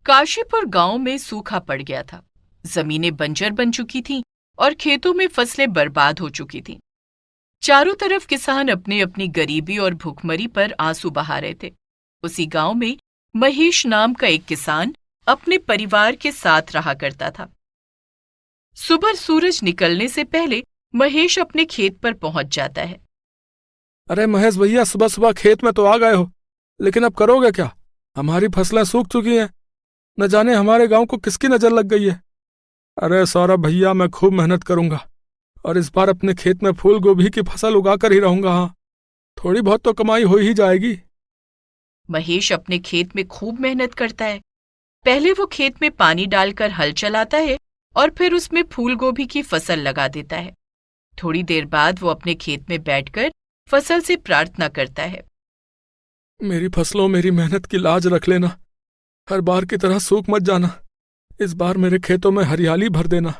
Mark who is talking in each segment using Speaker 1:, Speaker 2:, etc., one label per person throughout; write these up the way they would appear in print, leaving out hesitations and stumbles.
Speaker 1: काशीपुर गांव में सूखा पड़ गया था। जमीनें बंजर बन चुकी थीं और खेतों में फसलें बर्बाद हो चुकी थीं। चारों तरफ किसान अपनी अपनी गरीबी और भूखमरी पर आंसू बहा रहे थे। उसी गांव में महेश नाम का एक किसान अपने परिवार के साथ रहा करता था। सुबह सूरज निकलने से पहले महेश अपने खेत पर पहुंच जाता है।
Speaker 2: अरे महेश भैया, सुबह सुबह खेत में तो आ गए हो, लेकिन अब करोगे क्या? हमारी फसलें सूख चुकी हैं। न जाने हमारे गांव को किसकी नजर लग गई है। अरे सौरभ भैया, मैं खूब मेहनत करूंगा और इस बार अपने खेत में फूल गोभी की फसल उगाकर ही रहूंगा। हाँ, थोड़ी बहुत तो कमाई हो ही जाएगी।
Speaker 1: महेश अपने खेत में खूब मेहनत करता है। पहले वो खेत में पानी डालकर हल चलाता है और फिर उसमें फूल गोभी की फसल लगा देता है। थोड़ी देर बाद वो अपने खेत में बैठकर फसल से प्रार्थना करता है।
Speaker 2: मेरी फसलों, मेरी मेहनत की लाज रख लेना। हर बार की तरह सूख मत जाना। इस बार मेरे खेतों में हरियाली भर देना।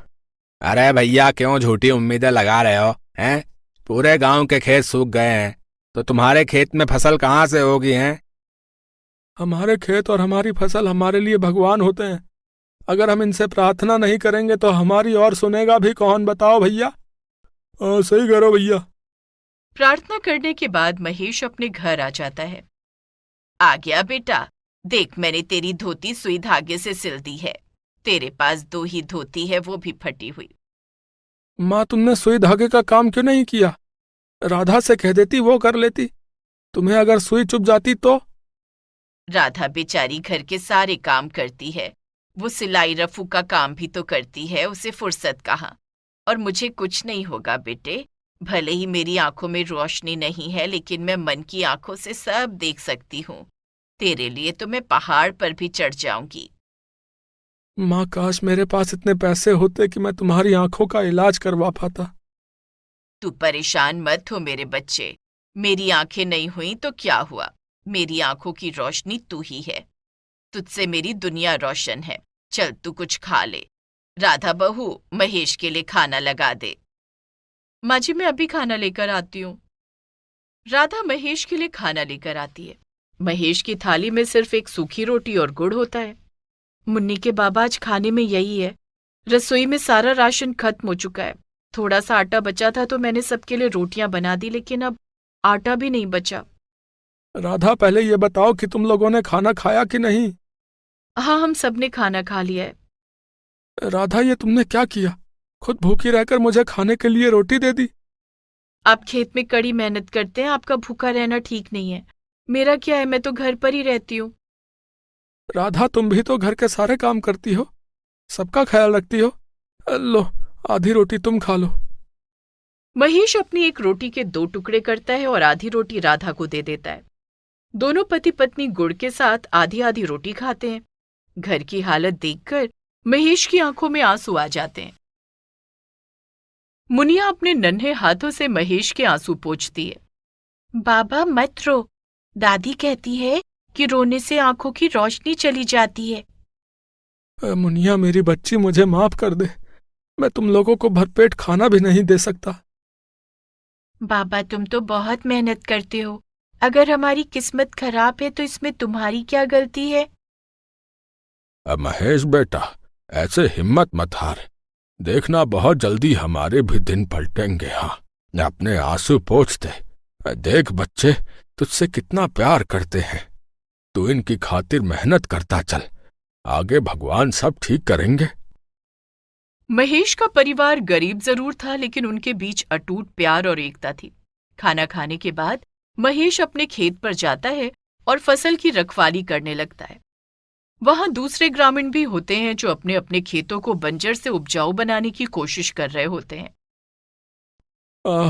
Speaker 3: अरे भैया, क्यों झूठी उम्मीदें लगा रहे हो हैं? पूरे गांव के खेत सूख गए हैं तो तुम्हारे खेत में फसल कहाँ से होगी हैं?
Speaker 2: हमारे खेत और हमारी फसल हमारे लिए भगवान होते हैं। अगर हम इनसे प्रार्थना नहीं करेंगे तो हमारी और सुनेगा भी कौन, बताओ भैया? सही करो भैया।
Speaker 1: प्रार्थना करने के बाद महेश अपने घर आ जाता है। आ गया बेटा, देख मैंने तेरी धोती सुई धागे से सिल दी है। तेरे पास 2 ही धोती है, वो भी फटी हुई।
Speaker 2: माँ, तुमने सुई धागे का काम क्यों नहीं किया? राधा से कह देती, वो कर लेती। तुम्हें अगर सुई चुभ जाती तो?
Speaker 1: राधा बेचारी घर के सारे काम करती है। वो सिलाई रफू का काम भी तो करती है, उसे फुर्सत कहाँ। और मुझे कुछ नहीं होगा बेटे। भले ही मेरी आंखों में रोशनी नहीं है, लेकिन मैं मन की आंखों से सब देख सकती हूँ। तेरे लिए तो मैं पहाड़ पर भी चढ़ जाऊंगी।
Speaker 2: माँ, काश मेरे पास इतने पैसे होते कि मैं तुम्हारी आंखों का इलाज करवा पाता।
Speaker 1: तू परेशान मत हो मेरे बच्चे। मेरी आंखें नहीं हुई तो क्या हुआ? मेरी आंखों की रोशनी तू ही है। तुझसे मेरी दुनिया रोशन है। चल तू कुछ खा ले। राधा बहू, महेश के लिए खाना लगा दे। माँ जी, मैं अभी खाना लेकर आती हूँ। राधा महेश के लिए खाना लेकर आती है। महेश की थाली में सिर्फ एक सूखी रोटी और गुड़ होता है। मुन्नी के बाबा, आज खाने में यही है। रसोई में सारा राशन खत्म हो चुका है। थोड़ा सा आटा बचा था तो मैंने सबके लिए रोटियां बना दी, लेकिन अब आटा भी नहीं बचा।
Speaker 2: राधा, पहले ये बताओ कि तुम लोगों ने खाना खाया कि नहीं?
Speaker 1: हाँ, हम सबने खाना खा लिया है।
Speaker 2: राधा, ये तुमने क्या किया? खुद भूखी रहकर मुझे खाने के लिए रोटी दे दी।
Speaker 1: आप खेत में कड़ी मेहनत करते हैं, आपका भूखा रहना ठीक नहीं है। मेरा क्या है, मैं तो घर पर ही रहती हूँ।
Speaker 2: राधा, तुम भी तो घर के सारे काम करती हो, सबका ख्याल रखती हो। लो, आधी रोटी तुम खा लो।
Speaker 1: महेश अपनी एक रोटी के 2 टुकड़े करता है और आधी रोटी राधा को दे देता है। दोनों पति पत्नी गुड़ के साथ आधी आधी रोटी खाते हैं। घर की हालत देखकर महेश की आंखों में आंसू आ जाते हैं। मुनिया अपने नन्हे हाथों से महेश के आंसू पोंछती है। बाबा मत रो, दादी कहती है कि रोने से आंखों की रोशनी चली जाती है।
Speaker 2: मुनिया, मेरी बच्ची, मुझे माफ कर दे। मैं तुम लोगों को भरपेट खाना भी नहीं दे सकता।
Speaker 1: बाबा, तुम तो बहुत मेहनत करते हो। अगर हमारी किस्मत खराब है तो इसमें तुम्हारी क्या गलती है?
Speaker 3: अब महेश बेटा, ऐसे हिम्मत मत हार। देखना, बहुत जल्दी हमारे भी दिन पलटेंगे। हाँ, अपने आंसू पोंछ दे। देख बच्चे, तुझसे कितना प्यार करते हैं। तू इनकी खातिर मेहनत करता चल। आगे भगवान सब ठीक करेंगे।
Speaker 1: महेश का परिवार गरीब जरूर था, लेकिन उनके बीच अटूट प्यार और एकता थी। खाना खाने के बाद महेश अपने खेत पर जाता है और फसल की रखवाली करने लगता है। वहां दूसरे ग्रामीण भी होते हैं जो अपने अपने खेतों को बंजर से उपजाऊ बनाने की कोशिश कर रहे होते हैं।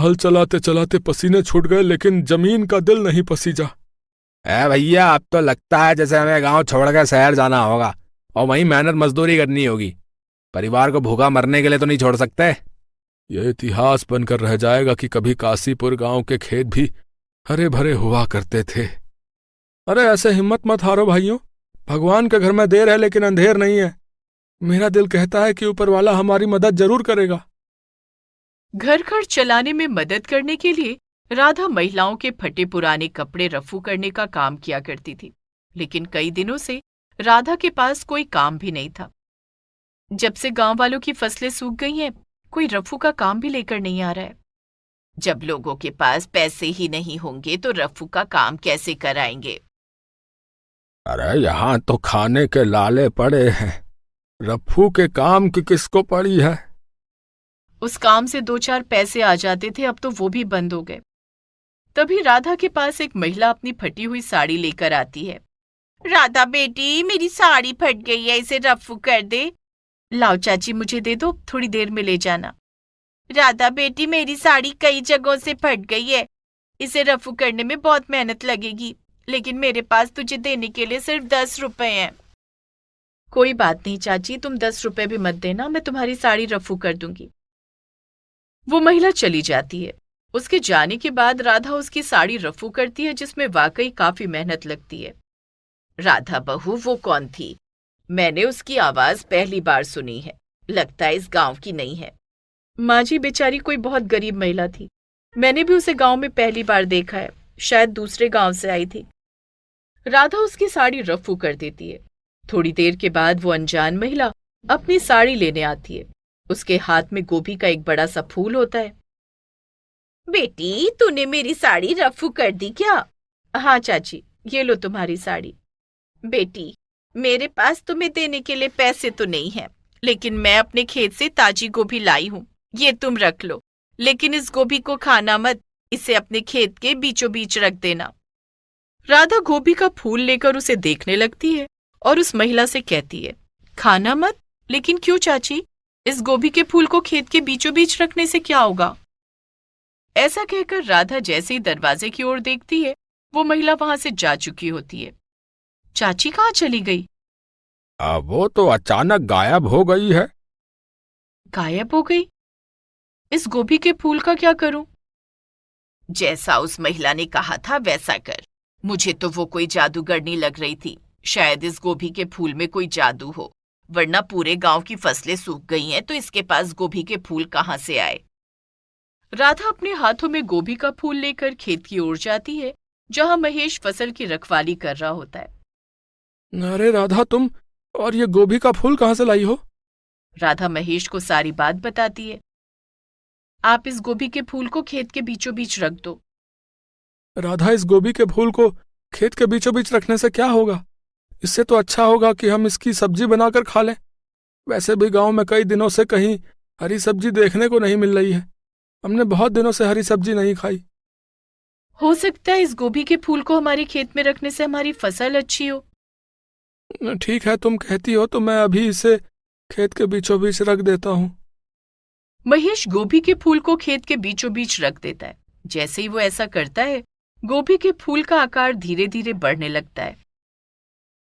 Speaker 2: हल चलाते चलाते पसीने छूट गए, लेकिन जमीन का दिल नहीं पसीजा।
Speaker 3: भैया, अब तो लगता है जैसे हमें गांव छोड़कर शहर जाना होगा और वहीं मेहनत मजदूरी करनी होगी। परिवार को भूखा मरने के लिए तो नहीं छोड़ सकते।
Speaker 2: यह इतिहास बनकर रह जाएगा कि कभी काशीपुर गांव के खेत भी हरे भरे हुआ करते थे। अरे ऐसे हिम्मत मत हारो भाइयों। भगवान के घर में देर है लेकिन अंधेर नहीं है। मेरा दिल कहता है कि ऊपर वाला हमारी मदद जरूर करेगा।
Speaker 1: घर खर्च चलाने में मदद करने के लिए राधा महिलाओं के फटे पुराने कपड़े रफू करने का काम किया करती थी, लेकिन कई दिनों से राधा के पास कोई काम भी नहीं था। जब से गांव वालों की फसलें सूख गई हैं, कोई रफू का काम भी लेकर नहीं आ रहा है। जब लोगों के पास पैसे ही नहीं होंगे तो रफू का काम कैसे कराएंगे?
Speaker 3: अरे यहाँ तो खाने के लाले पड़े हैं, रफ्फू के काम की किसको पड़ी है?
Speaker 1: उस काम से 2-4 पैसे आ जाते थे, अब तो वो भी बंद हो गए। तभी राधा के पास एक महिला अपनी फटी हुई साड़ी लेकर आती है। राधा बेटी, मेरी साड़ी फट गई है, इसे रफू कर दे। लाओ चाची, मुझे दे दो, थोड़ी देर में ले जाना। राधा बेटी, मेरी साड़ी कई जगहों से फट गई है, इसे रफू करने में बहुत मेहनत लगेगी, लेकिन मेरे पास तुझे देने के लिए सिर्फ 10 रुपए हैं। कोई बात नहीं चाची, तुम 10 रुपए भी मत देना, मैं तुम्हारी साड़ी रफू कर दूंगी। वो महिला चली जाती है। उसके जाने के बाद राधा उसकी साड़ी रफू करती है, जिसमें वाकई काफी मेहनत लगती है। राधा बहू वो कौन थी? मैंने उसकी आवाज पहली बार सुनी है, लगता है इस गांव की नहीं है। माँ जी बेचारी कोई बहुत गरीब महिला थी, मैंने भी उसे गांव में पहली बार देखा है, शायद दूसरे गांव से आई थी। राधा उसकी साड़ी रफू कर देती है। थोड़ी देर के बाद वो अनजान महिला अपनी साड़ी लेने आती है। उसके हाथ में गोभी का एक बड़ा सा फूल होता है। बेटी, तूने मेरी साड़ी रफू कर दी क्या? हाँ चाची, ये लो तुम्हारी साड़ी। बेटी, मेरे पास तुम्हें देने के लिए पैसे तो नहीं है, लेकिन मैं अपने खेत से ताजी गोभी लाई हूँ, ये तुम रख लो, लेकिन इस गोभी को खाना मत, इसे अपने खेत के बीचों बीच रख देना। राधा गोभी का फूल लेकर उसे देखने लगती है और उस महिला से कहती है, खाना मत? लेकिन क्यों चाची? इस गोभी के फूल को खेत के बीचों बीच रखने से क्या होगा? ऐसा कहकर राधा जैसे ही दरवाजे की ओर देखती है, वो महिला वहां से जा चुकी होती है। चाची कहाँ चली गई?
Speaker 3: वो तो अचानक गायब हो गई है।
Speaker 1: गायब हो गई? इस गोभी के फूल का क्या करूं? जैसा उस महिला ने कहा था वैसा कर। मुझे तो वो कोई जादूगरनी लग रही थी, शायद इस गोभी के फूल में कोई जादू हो, वरना पूरे गांव की फसलें सूख गई हैं तो इसके पास गोभी के फूल कहां से आए? राधा अपने हाथों में गोभी का फूल लेकर खेत की ओर जाती है, जहां महेश फसल की रखवाली कर रहा होता है।
Speaker 2: अरे राधा, तुम और ये गोभी का फूल कहाँ से लाई हो?
Speaker 1: राधा महेश को सारी बात बताती है। आप इस गोभी के फूल को खेत के बीचों बीच रख दो।
Speaker 2: राधा, इस गोभी के फूल को खेत के बीचों बीच रखने से क्या होगा? इससे तो अच्छा होगा कि हम इसकी सब्जी बनाकर खा लें। वैसे भी गांव में कई दिनों से कहीं हरी सब्जी देखने को नहीं मिल रही है। हमने बहुत दिनों से हरी सब्जी नहीं खाई।
Speaker 1: हो सकता है इस गोभी के फूल को हमारे खेत में रखने से हमारी फसल अच्छी हो।
Speaker 2: ठीक है, तुम कहती हो तो मैं अभी इसे खेत के बीचों बीच रख देता हूँ।
Speaker 1: महेश गोभी के फूल को खेत के बीचों बीच रख देता है। जैसे ही वो ऐसा करता है, गोभी के फूल का आकार धीरे धीरे बढ़ने लगता है।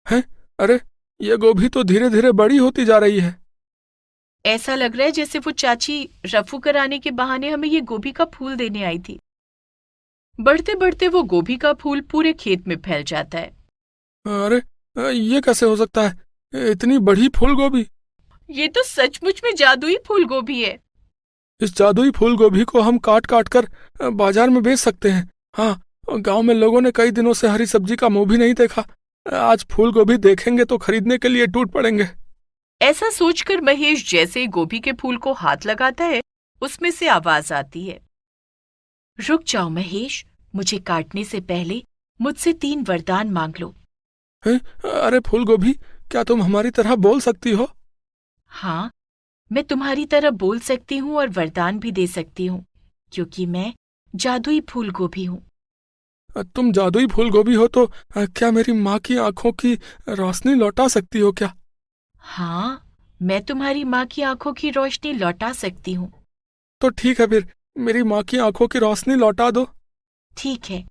Speaker 2: हैं? अरे, ये गोभी तो धीरे धीरे बड़ी होती जा रही है।
Speaker 1: ऐसा लग रहा है जैसे वो चाची रफू कराने के बहाने हमें ये गोभी का फूल देने आई थी। बढ़ते बढ़ते वो गोभी का फूल पूरे खेत में फैल जाता है।
Speaker 2: अरे, ये कैसे हो सकता है? इतनी बड़ी फूल गोभी!
Speaker 1: ये तो सचमुच में जादुई फूल गोभी है।
Speaker 2: इस जादुई फूल गोभी को हम काट काट कर बाजार में बेच सकते हैं। हाँ, गांव में लोगों ने कई दिनों से हरी सब्जी का मुंह भी नहीं देखा। आज फूल गोभी देखेंगे तो खरीदने के लिए टूट पड़ेंगे।
Speaker 1: ऐसा सोचकर महेश जैसे ही गोभी के फूल को हाथ लगाता है, उसमें से आवाज आती है, रुक जाओ महेश, मुझे काटने से पहले मुझसे 3 वरदान मांग लो।
Speaker 2: अरे फूल गोभी, क्या तुम हमारी तरह बोल सकती हो?
Speaker 1: हाँ, मैं तुम्हारी तरह बोल सकती हूँ और वरदान भी दे सकती हूँ, क्योंकि मैं जादुई फूल गोभी हूँ।
Speaker 2: तुम जादुई फूल गोभी हो तो क्या मेरी माँ की आंखों की रोशनी लौटा सकती हो क्या?
Speaker 1: हाँ, मैं तुम्हारी माँ की आंखों की रोशनी लौटा सकती हूँ।
Speaker 2: तो ठीक है, फिर मेरी माँ की आंखों की रोशनी लौटा दो।
Speaker 1: ठीक है,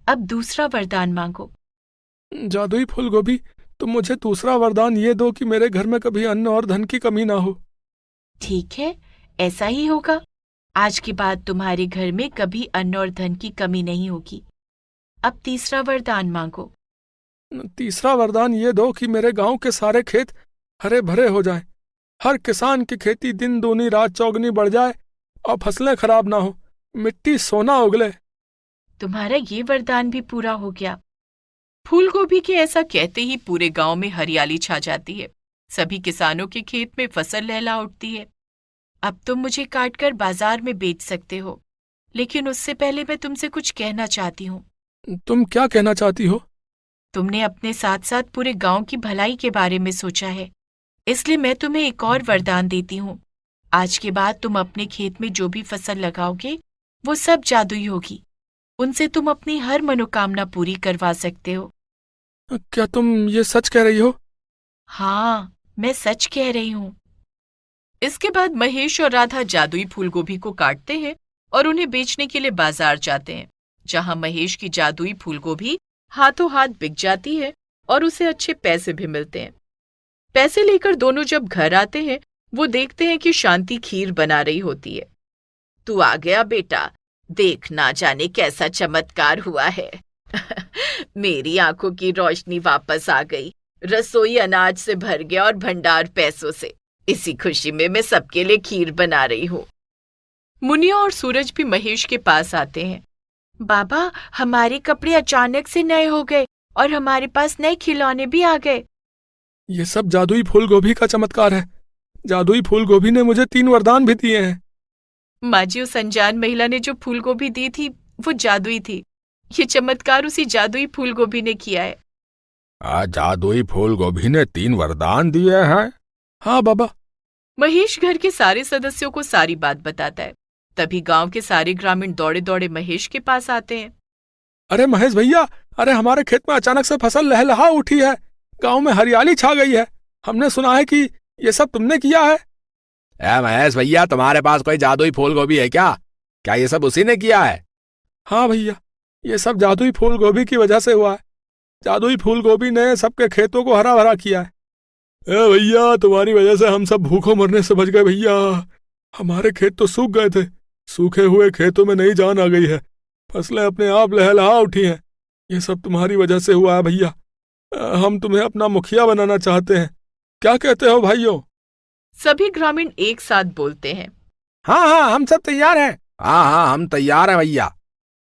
Speaker 1: अब दूसरा वरदान मांगो।
Speaker 2: जादुई फूल गोभी, तुम मुझे दूसरा वरदान ये दो कि मेरे घर में कभी अन्न और धन की कमी ना हो।
Speaker 1: ठीक है, ऐसा ही होगा। आज के बाद तुम्हारे घर में कभी अन्न और धन की कमी नहीं होगी। अब तीसरा वरदान मांगो।
Speaker 2: तीसरा वरदान ये दो कि मेरे गांव के सारे खेत हरे भरे हो जाएं, हर किसान की खेती दिन दूनी रात चौगनी बढ़ जाए और फसलें खराब ना हो, मिट्टी सोना उगले।
Speaker 1: तुम्हारा ये वरदान भी पूरा हो गया। फूल गोभी के ऐसा कहते ही पूरे गांव में हरियाली छा जाती है। सभी किसानों के खेत में फसल लहला उठती है। अब तुम मुझे काट कर बाजार में बेच सकते हो, लेकिन उससे पहले मैं तुमसे कुछ कहना चाहती हूँ।
Speaker 2: तुम क्या कहना चाहती हो?
Speaker 1: तुमने अपने साथ साथ पूरे गांव की भलाई के बारे में सोचा है, इसलिए मैं तुम्हें एक और वरदान देती हूँ। आज के बाद तुम अपने खेत में जो भी फसल लगाओगे वो सब जादुई होगी। उनसे तुम अपनी हर मनोकामना पूरी करवा सकते हो।
Speaker 2: क्या तुम ये सच कह रही हो?
Speaker 1: हाँ, मैं सच कह रही हूँ। इसके बाद महेश और राधा जादुई फूलगोभी को काटते हैं और उन्हें बेचने के लिए बाजार जाते हैं, जहां महेश की जादुई फूलगोभी हाथों हाथ बिक जाती है और उसे अच्छे पैसे भी मिलते हैं। पैसे लेकर दोनों जब घर आते हैं, वो देखते हैं कि शांति खीर बना रही होती है। तू आ गया बेटा, देख ना जाने कैसा चमत्कार हुआ है। मेरी आंखों की रोशनी वापस आ गई, रसोई अनाज से भर गया और भंडार पैसों से। इसी खुशी में मैं सबके लिए खीर बना रही हूँ। मुनिया और सूरज भी महेश के पास आते हैं। बाबा, हमारे कपड़े अचानक से नए हो गए और हमारे पास नए खिलौने भी आ गए।
Speaker 2: ये सब जादुई फूल गोभी का चमत्कार है। जादुई फूल गोभी ने मुझे 3 वरदान भी दिए हैं।
Speaker 1: माँ जी, उस अनजान महिला ने जो फूल गोभी दी थी वो जादुई थी। ये चमत्कार उसी जादुई फूल गोभी ने किया है।
Speaker 3: जादुई फूल गोभी ने 3 वरदान दिए हैं?
Speaker 2: हाँ बाबा।
Speaker 1: महेश घर के सारे सदस्यों को सारी बात बताता है। तभी गांव के सारे ग्रामीण दौड़े दौड़े महेश के पास आते हैं।
Speaker 2: अरे महेश भैया, अरे हमारे खेत में अचानक से फसल लहलहा उठी है। गांव में हरियाली छा गई है। हमने सुना है कि ये सब तुमने किया है।
Speaker 3: महेश भैया, तुम्हारे पास कोई जादुई फूल गोभी है क्या? क्या ये सब उसी ने किया है?
Speaker 2: हाँ भैया, ये सब जादुई फूल गोभी की वजह से हुआ है। जादुई फूल गोभी ने सबके खेतों को हरा भरा किया है। भैया, तुम्हारी वजह से हम सब भूखों मरने से बच गए भैया। हमारे खेत तो सूख गए थे। सूखे हुए खेतों में नई जान आ गई है। फसलें अपने आप लहलहा उठी हैं। ये सब तुम्हारी वजह से हुआ है भैया। हम तुम्हें अपना मुखिया बनाना चाहते हैं। क्या कहते हो भाइयों?
Speaker 1: सभी ग्रामीण एक साथ बोलते हैं।
Speaker 2: हाँ हाँ, हम सब तैयार हैं।
Speaker 3: हाँ हाँ, हम तैयार हैं भैया।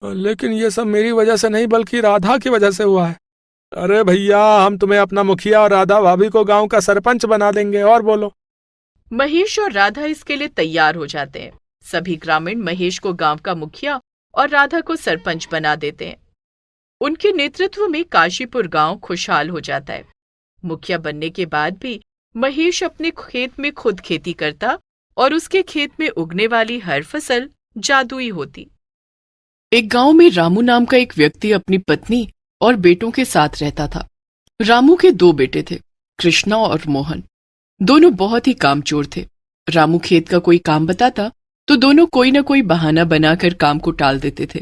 Speaker 2: लेकिन ये सब मेरी वजह से नहीं, बल्कि राधा की वजह से हुआ है। अरे भैया, हम तुम्हें अपना मुखिया और राधा भाभी को गांव का सरपंच बना देंगे। और बोलो।
Speaker 1: महेश और राधा इसके लिए तैयार हो जाते हैं। सभी ग्रामीण महेश को गांव का मुखिया और राधा को सरपंच बना देते हैं। उनके नेतृत्व में काशीपुर गांव खुशहाल हो जाता है। मुखिया बनने के बाद भी महेश अपने खेत में खुद खेती करता और उसके खेत में उगने वाली हर फसल जादुई होती। एक गांव में रामू नाम का एक व्यक्ति अपनी पत्नी और बेटों के साथ रहता था। रामू के 2 बेटे थे, कृष्णा और मोहन। दोनों बहुत ही कामचोर थे। रामू खेत का कोई काम बताता तो दोनों कोई न कोई बहाना बनाकर काम को टाल देते थे।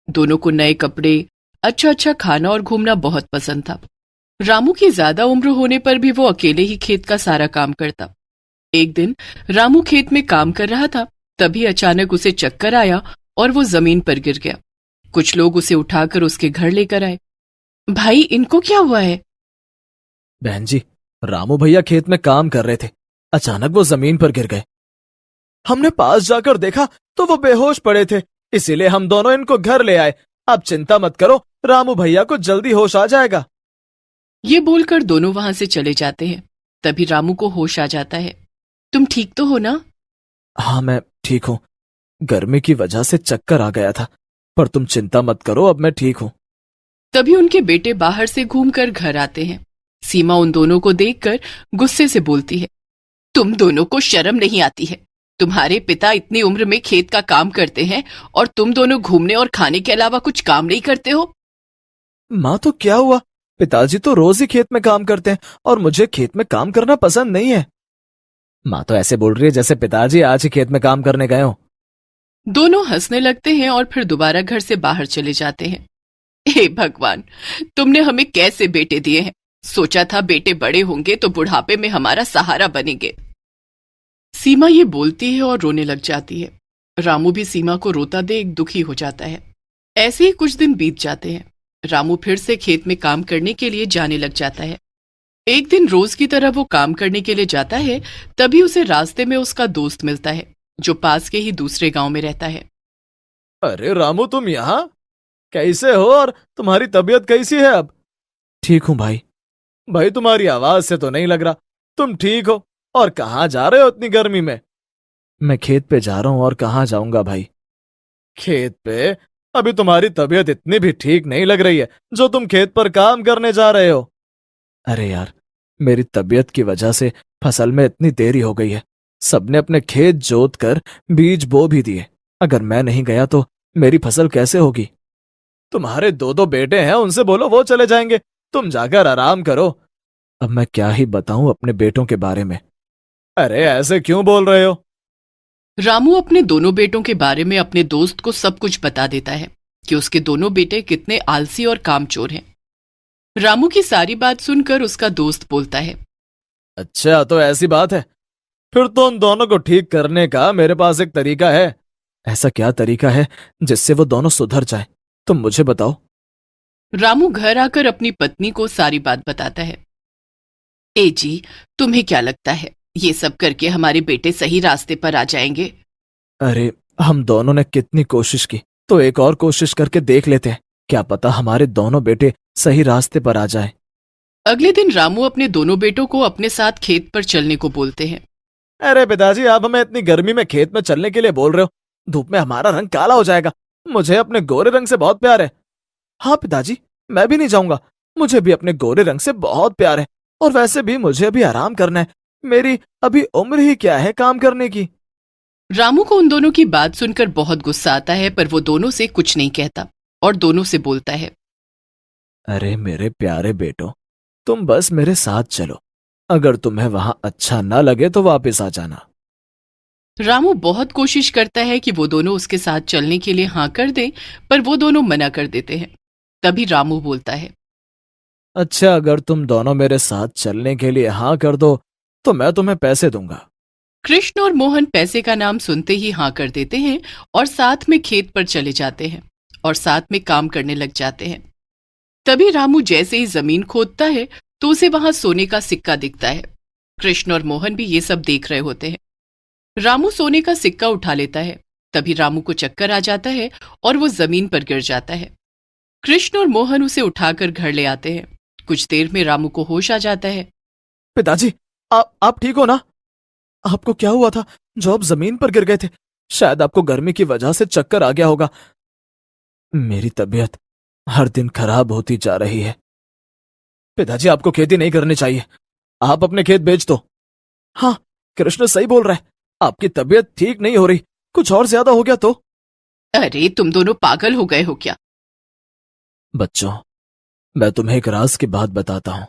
Speaker 1: दोनों को नए कपड़े, अच्छा खाना और घूमना बहुत पसंद था। रामू की ज्यादा उम्र होने पर भी वो अकेले ही खेत का सारा काम करता। एक दिन रामू खेत में काम कर रहा था, तभी अचानक उसे चक्कर आया और वो जमीन पर गिर गया। कुछ लोग उसे उठाकर उसके घर लेकर आए। भाई, इनको क्या हुआ है?
Speaker 4: बहन जी, रामू भैया खेत में काम कर रहे थे, अचानक वो जमीन पर गिर गए। हमने पास जाकर देखा तो वो बेहोश पड़े थे, इसीलिए हम दोनों इनको घर ले आए। अब चिंता मत करो, रामू भैया को जल्दी होश आ जाएगा।
Speaker 1: ये बोलकर दोनों वहां से चले जाते हैं। तभी रामू को होश आ जाता है। तुम ठीक तो हो ना?
Speaker 4: हाँ, मैं ठीक हूँ। गर्मी की वजह से चक्कर आ गया था, पर तुम चिंता मत करो, अब मैं ठीक हूँ।
Speaker 1: तभी उनके बेटे बाहर से घूमकर घर आते हैं। सीमा उन दोनों को देखकर गुस्से से बोलती है, तुम दोनों को शर्म नहीं आती है? तुम्हारे पिता इतनी उम्र में खेत का काम करते हैं और तुम दोनों घूमने और खाने के अलावा कुछ काम नहीं करते हो?
Speaker 4: माँ, तो क्या हुआ? पिताजी तो रोज ही खेत में काम करते हैं और मुझे खेत में काम करना पसंद नहीं है। माँ तो ऐसे बोल रही है जैसे पिताजी आज ही खेत में काम करने गए हो।
Speaker 1: दोनों हंसने लगते हैं और फिर दोबारा घर से बाहर चले जाते हैं। हे भगवान, तुमने हमें कैसे बेटे दिए हैं? सोचा था बेटे बड़े होंगे तो बुढ़ापे में हमारा सहारा बनेंगे। सीमा ये बोलती है और रोने लग जाती है। रामू भी सीमा को रोता देख दुखी हो जाता है। ऐसे ही कुछ दिन बीत जाते हैं। रामू फिर से खेत में काम करने के लिए जाने लग जाता है। एक दिन रोज की तरह वो काम करने के लिए जाता है, तभी उसे रास्ते में उसका दोस्त मिलता है जो पास के ही दूसरे गांव में रहता है।
Speaker 4: अरे रामू, तुम यहाँ कैसे हो और तुम्हारी तबीयत कैसी है अब? ठीक हूं भाई। भाई तुम्हारी आवाज से तो नहीं लग रहा तुम ठीक हो। और कहाँ जा रहे हो इतनी गर्मी में? मैं खेत पे जा रहा हूं। और कहाँ जाऊंगा भाई? खेत पे? अभी तुम्हारी तबीयत इतनी भी ठीक नहीं लग रही है जो तुम खेत पर काम करने जा रहे हो। अरे यार, मेरी तबीयत की वजह से फसल में इतनी देरी हो गई है। सबने अपने खेत जोत कर बीज बो भी दिए। अगर मैं नहीं गया तो मेरी फसल कैसे होगी? तुम्हारे दो दो बेटे हैं, उनसे बोलो वो चले जाएंगे। तुम जाकर आराम करो। अब मैं क्या ही बताऊं अपने बेटों के बारे में। अरे ऐसे क्यों बोल रहे हो?
Speaker 5: रामू अपने दोनों बेटों के बारे में अपने दोस्त को सब कुछ बता देता है कि उसके दोनों बेटे कितने आलसी और कामचोर हैं। रामू की सारी बात सुनकर उसका दोस्त बोलता है,
Speaker 4: अच्छा तो ऐसी बात है। फिर तो उन दोनों को ठीक करने का मेरे पास एक तरीका है। ऐसा क्या तरीका है जिससे वो दोनों सुधर जाएं? तुम मुझे बताओ।
Speaker 5: रामू घर आकर अपनी पत्नी को सारी बात बताता है। ए जी, तुम्हें क्या लगता है ये सब करके हमारे बेटे सही रास्ते पर आ जाएंगे?
Speaker 4: अरे हम दोनों ने कितनी कोशिश की, तो एक और कोशिश करके देख लेते हैं। क्या पता हमारे दोनों बेटे सही रास्ते पर आ जाएं।
Speaker 5: अगले दिन रामू अपने दोनों बेटों को अपने साथ खेत पर चलने को बोलते हैं।
Speaker 4: अरे पिताजी, आप हमें इतनी गर्मी में खेत में चलने के लिए बोल रहे हो? धूप में हमारा रंग काला हो जाएगा। मुझे अपने गोरे रंग से बहुत प्यार है। हाँ पिताजी, मैं भी नहीं जाऊंगा। मुझे भी अपने गोरे रंग से बहुत प्यार है। और वैसे भी मुझे अभी आराम करना है। मेरी अभी उम्र ही क्या है काम करने की।
Speaker 5: रामू को उन दोनों की बात सुनकर बहुत गुस्सा आता है, पर वो दोनों से कुछ नहीं कहता और दोनों से बोलता है,
Speaker 4: अरे मेरे प्यारे बेटो, तुम बस मेरे साथ चलो। अगर तुम्हें वहां अच्छा ना लगे तो वापस आ जाना।
Speaker 5: रामू बहुत कोशिश करता है कि वो दोनों उसके साथ चलने के लिए हाँ कर दें, पर वो दोनों मना कर देते हैं। तभी रामू बोलता है,
Speaker 4: अच्छा, अगर तुम दोनों मेरे साथ चलने के लिए हाँ कर दो तो मैं तुम्हें पैसे दूंगा।
Speaker 5: कृष्ण और मोहन पैसे का नाम सुनते ही हाँ कर देते हैं और साथ में खेत पर चले जाते हैं और साथ में काम करने लग जाते हैं। तभी रामू जैसे ही जमीन खोदता है तो उसे वहां सोने का सिक्का दिखता है। कृष्ण और मोहन भी ये सब देख रहे होते हैं। रामू सोने का सिक्का उठा लेता है। तभी रामू को चक्कर आ जाता है और वो जमीन पर गिर जाता है। कृष्ण और मोहन उसे उठाकर घर ले आते हैं। कुछ देर में रामू को होश आ जाता है।
Speaker 4: पिताजी, आप ठीक हो ना? आपको क्या हुआ था जो आप जमीन पर गिर गए थे? शायद आपको गर्मी की वजह से चक्कर आ गया होगा। मेरी तबीयत हर दिन खराब होती जा रही है। पिताजी, आपको खेती नहीं करनी चाहिए। आप अपने खेत बेच दो। हाँ, कृष्ण सही बोल रहा है। आपकी तबीयत ठीक नहीं हो रही। कुछ और ज्यादा हो गया तो?
Speaker 5: अरे तुम दोनों पागल हो गए हो क्या?
Speaker 4: बच्चों, मैं तुम्हें एक राज की बात बताता हूं।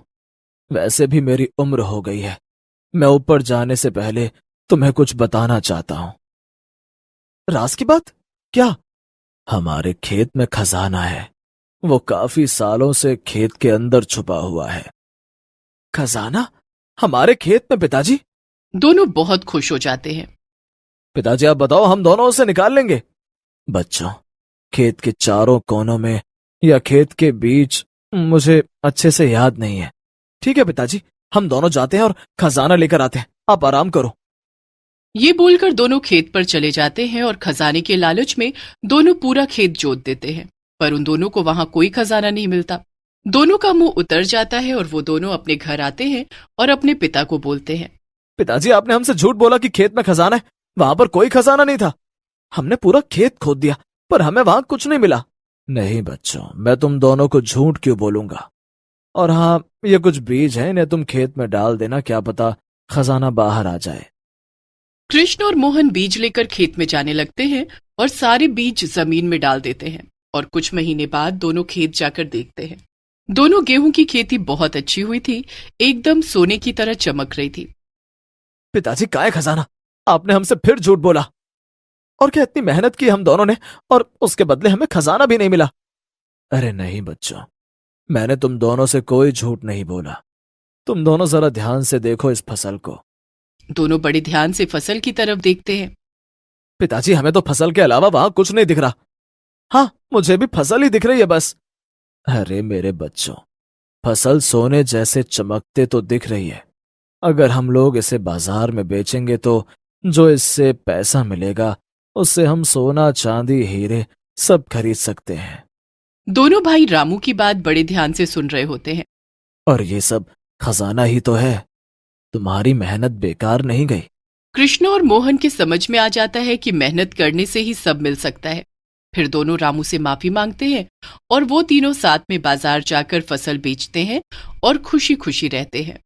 Speaker 4: वैसे भी मेरी उम्र हो गई है। मैं ऊपर जाने से पहले तुम्हें कुछ बताना चाहता हूं। राज की बात? क्या? हमारे खेत में खजाना है। वो काफी सालों से खेत के अंदर छुपा हुआ है। खजाना हमारे खेत में पिताजी?
Speaker 5: दोनों बहुत खुश हो जाते हैं।
Speaker 4: पिताजी आप बताओ, हम दोनों उसे निकाल लेंगे। बच्चों, खेत के चारों कोनों में या खेत के बीच, मुझे अच्छे से याद नहीं है। ठीक है पिताजी, हम दोनों जाते हैं और खजाना लेकर आते हैं। आप आराम करो।
Speaker 5: ये बोलकर दोनों खेत पर चले जाते हैं और खजाने के लालच में दोनों पूरा खेत जोत देते हैं, पर उन दोनों को वहां कोई खजाना नहीं मिलता। दोनों का मुंह उतर जाता है और वो दोनों अपने घर आते हैं और अपने पिता को बोलते हैं,
Speaker 4: पिताजी, आपने हमसे झूठ बोला कि खेत में खजाना है। वहां पर कोई खजाना नहीं था। हमने पूरा खेत खोद दिया पर हमें वहां कुछ नहीं मिला। नहीं बच्चों, मैं तुम दोनों को झूठ क्यों बोलूंगा। और हाँ, ये कुछ बीज हैं, इन्हें तुम खेत में डाल देना। क्या पता खजाना बाहर आ जाए।
Speaker 5: कृष्ण और मोहन बीज लेकर खेत में जाने लगते हैं और सारे बीज जमीन में डाल देते हैं। और कुछ महीने बाद दोनों खेत जाकर देखते हैं। दोनों गेहूं की खेती बहुत अच्छी हुई थी, एकदम सोने की तरह चमक रही थी।
Speaker 4: पिताजी, कहाँ है खजाना? आपने हमसे फिर झूठ बोला। और क्या इतनी मेहनत की हम दोनों ने और उसके बदले हमें खजाना भी नहीं मिला। अरे नहीं बच्चों, मैंने तुम दोनों से कोई झूठ नहीं बोला। तुम दोनों जरा ध्यान से देखो इस फसल को।
Speaker 5: दोनों बड़े ध्यान से फसल की तरफ देखते हैं।
Speaker 4: पिताजी, हमें तो फसल के अलावा वहां कुछ नहीं दिख रहा। हाँ, मुझे भी फसल ही दिख रही है बस। अरे मेरे बच्चों, फसल सोने जैसे चमकते तो दिख रही है। अगर हम लोग इसे बाजार में बेचेंगे तो जो इससे पैसा मिलेगा उससे हम सोना, चांदी, हीरे सब खरीद सकते हैं।
Speaker 5: दोनों भाई रामू की बात बड़े ध्यान से सुन रहे होते हैं।
Speaker 4: और ये सब खजाना ही तो है। तुम्हारी मेहनत बेकार नहीं गई।
Speaker 5: कृष्ण और मोहन के समझ में आ जाता है कि मेहनत करने से ही सब मिल सकता है। फिर दोनों रामू से माफी मांगते हैं और वो तीनों साथ में बाजार जाकर फसल बेचते हैं और खुशी खुशी रहते हैं।